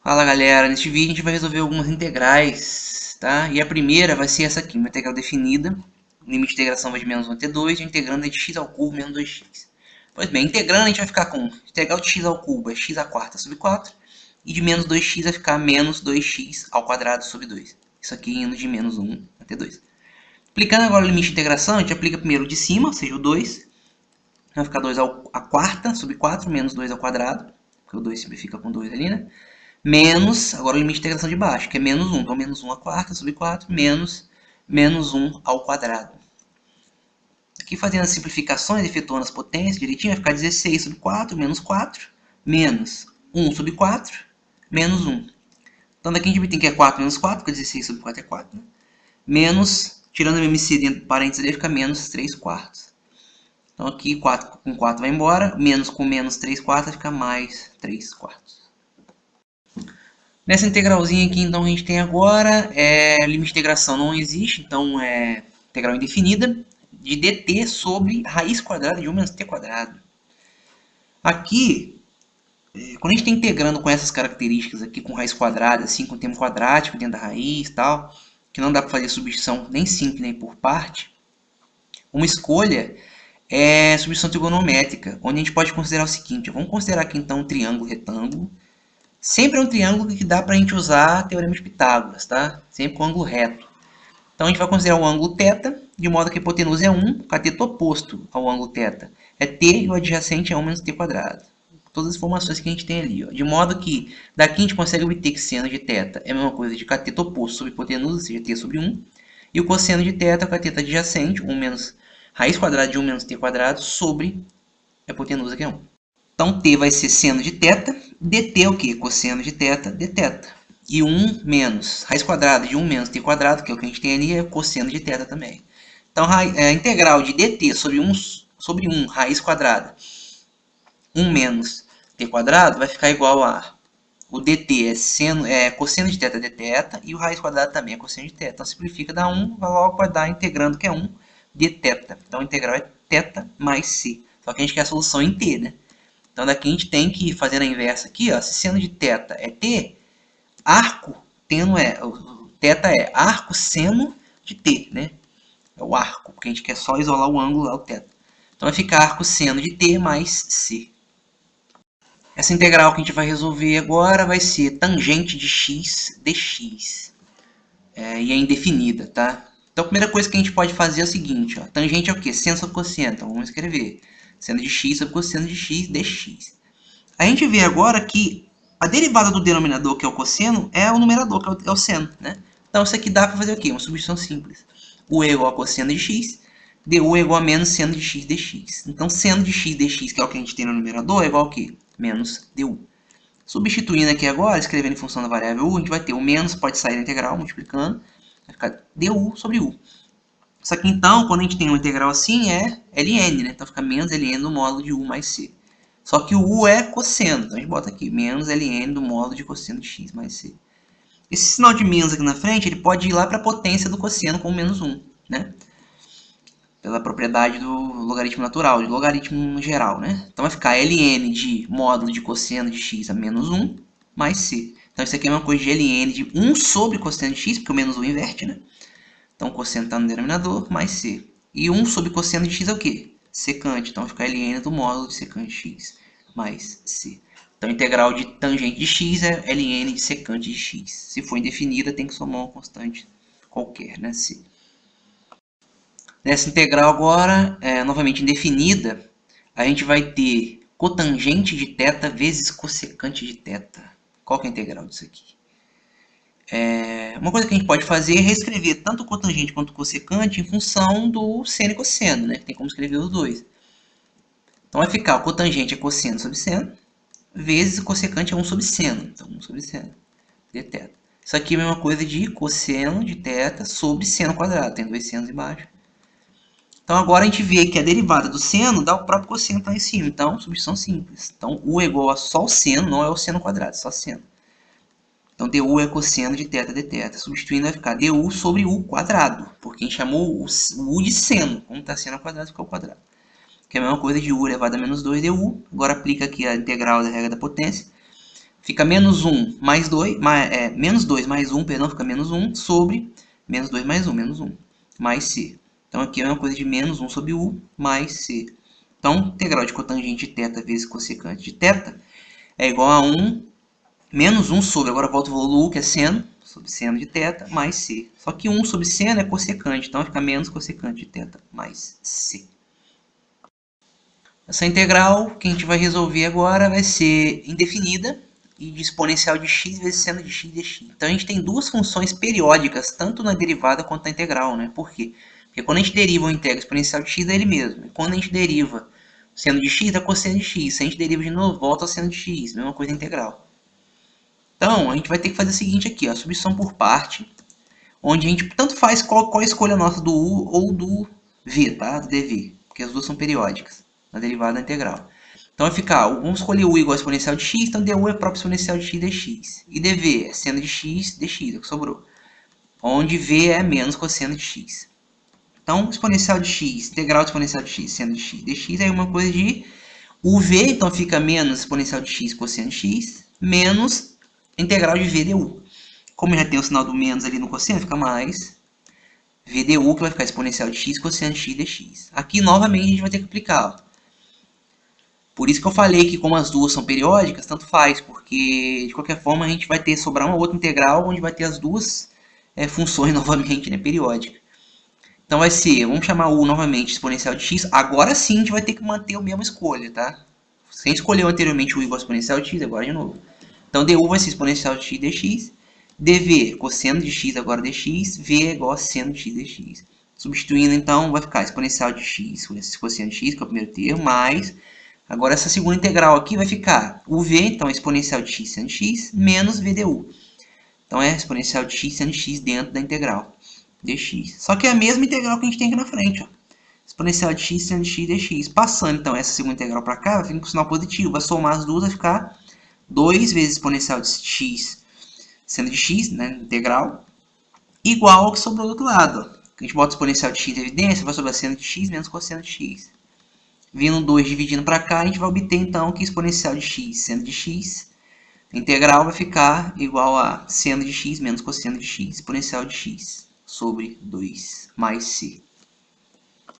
Fala galera, neste vídeo a gente vai resolver algumas integrais, tá? E a primeira vai ser essa aqui, uma integral definida, o limite de integração vai de menos 1 até 2, e integrando é de x ao cubo menos 2x. Pois bem, integrando a gente vai ficar com integral de x ao cubo é x à quarta sobre 4, e de menos 2x vai ficar menos 2x ao quadrado sobre 2. Isso aqui indo de menos 1 até 2. Aplicando agora o limite de integração, a gente aplica primeiro o de cima, ou seja, o 2, vai ficar 2 à quarta sobre 4, menos 2 ao quadrado, porque o 2 simplifica com 2 ali, né? Menos, agora o limite de integração de baixo, que é menos 1. Então, menos 1 à quarta sobre 4, menos 1 ao quadrado. Aqui, fazendo as simplificações, efetuando as potências direitinho, vai ficar 16 sobre 4, menos 1 sobre 4, menos 1. Então, daqui a gente tem que é 4 menos 4, porque 16 sobre 4 é 4. Né? Menos, tirando o MC dentro do parênteses ali, fica menos 3 quartos. Então, aqui 4 com 4 vai embora, menos com menos 3 quartos fica mais 3 quartos. Nessa integralzinha aqui, então, a gente tem agora, limite de integração não existe, então é integral indefinida, de dt sobre raiz quadrada de 1 menos t quadrado. Aqui, quando a gente está integrando com essas características aqui, com raiz quadrada, assim, com termo quadrático dentro da raiz e tal, que não dá para fazer substituição nem simples nem por parte, uma escolha é substituição trigonométrica, onde a gente pode considerar o seguinte, vamos considerar aqui então um triângulo retângulo. Sempre é um triângulo que dá para a gente usar Teorema de Pitágoras, tá? Sempre com ângulo reto. Então a gente vai considerar o ângulo θ, de modo que a hipotenusa é 1, o cateto oposto ao ângulo θ é t e o adjacente é 1 menos t quadrado. Todas as informações que a gente tem ali. Ó. De modo que daqui a gente consegue obter que seno de θ é a mesma coisa de cateto oposto sobre hipotenusa, ou seja, t sobre 1. E o cosseno de θ é o cateto adjacente, 1 menos raiz quadrada de 1 menos t quadrado sobre a hipotenusa que é 1. Então, t vai ser seno de θ, dt é o quê? Cosseno de θ, dθ. E 1 menos raiz quadrada de 1 menos t quadrado, que é o que a gente tem ali, é cosseno de θ também. Então, a integral de dt sobre 1 raiz quadrada, 1 menos t quadrado, vai ficar igual a... O dt é cosseno de θ dθ, e o raiz quadrada também é cosseno de θ. Então, simplifica, dá 1, logo vai dar integrando, que é 1, dθ. Então, a integral é θ mais c. Só que a gente quer a solução em t, né? Então, daqui a gente tem que fazer a inversa aqui, ó. Se seno de θ é t, arco teno θ é arco seno de t, né? É o arco, porque a gente quer só isolar o ângulo lá, o θ. Então, vai ficar arco seno de t mais c. Essa integral que a gente vai resolver agora vai ser tangente de x dx. E é indefinida, tá? Então, a primeira coisa que a gente pode fazer é o seguinte, ó. Tangente é o quê? Seno sobre cosseno. Então, vamos escrever seno de x sobre cosseno de x dx. A gente vê agora que a derivada do denominador, que é o cosseno, é o numerador, que é o seno, né? Então, isso aqui dá para fazer o quê? Uma substituição simples. U é igual a cosseno de x, du é igual a menos seno de x dx. Então, seno de x dx, que é o que a gente tem no numerador, é igual a quê? Menos du. Substituindo aqui agora, escrevendo em função da variável u, a gente vai ter o menos, pode sair da integral, multiplicando, vai ficar du sobre u. Só que então, quando a gente tem uma integral assim, é ln, né? Então fica menos ln do módulo de u mais c. Só que o u é cosseno, então a gente bota aqui, menos ln do módulo de cosseno de x mais c. Esse sinal de menos aqui na frente, ele pode ir lá para a potência do cosseno com menos 1, né? Pela propriedade do logaritmo natural, de logaritmo geral, né? Então vai ficar ln de módulo de cosseno de x a menos 1 mais c. Então isso aqui é uma coisa de ln de 1 sobre cosseno de x, porque o menos 1 inverte, né? Então o cosseno está no denominador, mais c. E 1 sobre cosseno de x é o quê? Secante. Então vai ficar ln do módulo de secante de x mais c. Então a integral de tangente de x é ln de secante de x. Se for indefinida, tem que somar uma constante qualquer, né? C. Nessa integral agora, novamente indefinida, a gente vai ter cotangente de θ vezes cossecante de θ. Qual que é a integral disso aqui? Uma coisa que a gente pode fazer é reescrever tanto o cotangente quanto o cossecante em função do seno e cosseno, né? Tem como escrever os dois. Então vai ficar o cotangente é cosseno sobre seno, vezes o cossecante é 1 sobre seno. Então 1 sobre seno de θ. Isso aqui é a mesma coisa de cosseno de θ sobre seno quadrado. Tem dois senos embaixo. Então agora a gente vê que a derivada do seno dá o próprio cosseno lá em cima. Então, substituição simples. Então u é igual a só o seno, não é o seno quadrado, só seno. Então, du é cosseno de θ dθ. Substituindo, vai ficar du sobre u quadrado. Porque a gente chamou o u de seno. Como está seno ao quadrado, fica o quadrado. Que é a mesma coisa de u elevado a menos 2 du. Agora aplica aqui a integral da regra da potência. fica menos 1 mais 2, menos 2 mais 1, perdão, fica menos 1 sobre menos 2 mais 1, menos 1, mais c. Então aqui é uma coisa de menos 1 sobre u mais c. Então, integral de cotangente de θ vezes cossecante de θ é igual a 1 menos 1 sobre, agora volta o valor u, que é seno, sobre seno de θ, mais c. Só que 1 sobre seno é cossecante, então fica menos cossecante de θ mais c. Essa integral que a gente vai resolver agora vai ser indefinida e de exponencial de x vezes seno de x dx. Então a gente tem duas funções periódicas, tanto na derivada quanto na integral, né? Por quê? Porque quando a gente deriva ou integra o exponencial de x é ele mesmo. E quando a gente deriva o seno de x, é cosseno de x. Se a gente deriva de novo, volta ao seno de x. Mesma coisa integral. Então, a gente vai ter que fazer o seguinte aqui, ó, substituição por parte, onde a gente tanto faz qual a escolha nossa do u ou do v, tá? Do dv, porque as duas são periódicas na derivada da integral. Então vai ficar, vamos escolher u igual a exponencial de x, então du é próprio exponencial de x dx. E dv é seno de x dx, é o que sobrou. Onde v é menos cosseno de x. Então, exponencial de x, integral de exponencial de x, seno de x dx é uma coisa de uv, então fica menos exponencial de x cosseno de x, menos integral de v du. Como já tem o sinal do menos ali no cosseno, fica mais v du, que vai ficar exponencial de x cosseno de x dx. Aqui, novamente, a gente vai ter que aplicar. Ó. Por isso que eu falei que como as duas são periódicas, tanto faz, porque de qualquer forma a gente vai ter sobrar uma outra integral onde vai ter as duas funções novamente, né, periódica. Então vai ser, vamos chamar u novamente exponencial de x, agora sim a gente vai ter que manter a mesma escolha, tá? Você escolheu anteriormente u igual a exponencial de x, agora de novo. Então du vai ser exponencial de x dx, dv cosseno de x agora dx, v é igual a seno de x dx. Substituindo então vai ficar exponencial de x, cosseno de x, que é o primeiro termo, mais... Agora essa segunda integral aqui vai ficar o v, então é exponencial de x seno de x, menos v du. Então é exponencial de x seno de x dentro da integral dx. Só que é a mesma integral que a gente tem aqui na frente, ó. Exponencial de x seno de x dx. Passando então essa segunda integral para cá, vai ficar com sinal positivo. Vai somar as duas, vai ficar 2 vezes exponencial de x seno de x, né, integral, igual ao que sobrou do outro lado. Ó. A gente bota exponencial de x em evidência, vai sobrar seno de x menos cosseno de x. Vindo 2 dividindo para cá, a gente vai obter então que exponencial de x seno de x, a integral vai ficar igual a seno de x menos cosseno de x, exponencial de x sobre 2 mais c.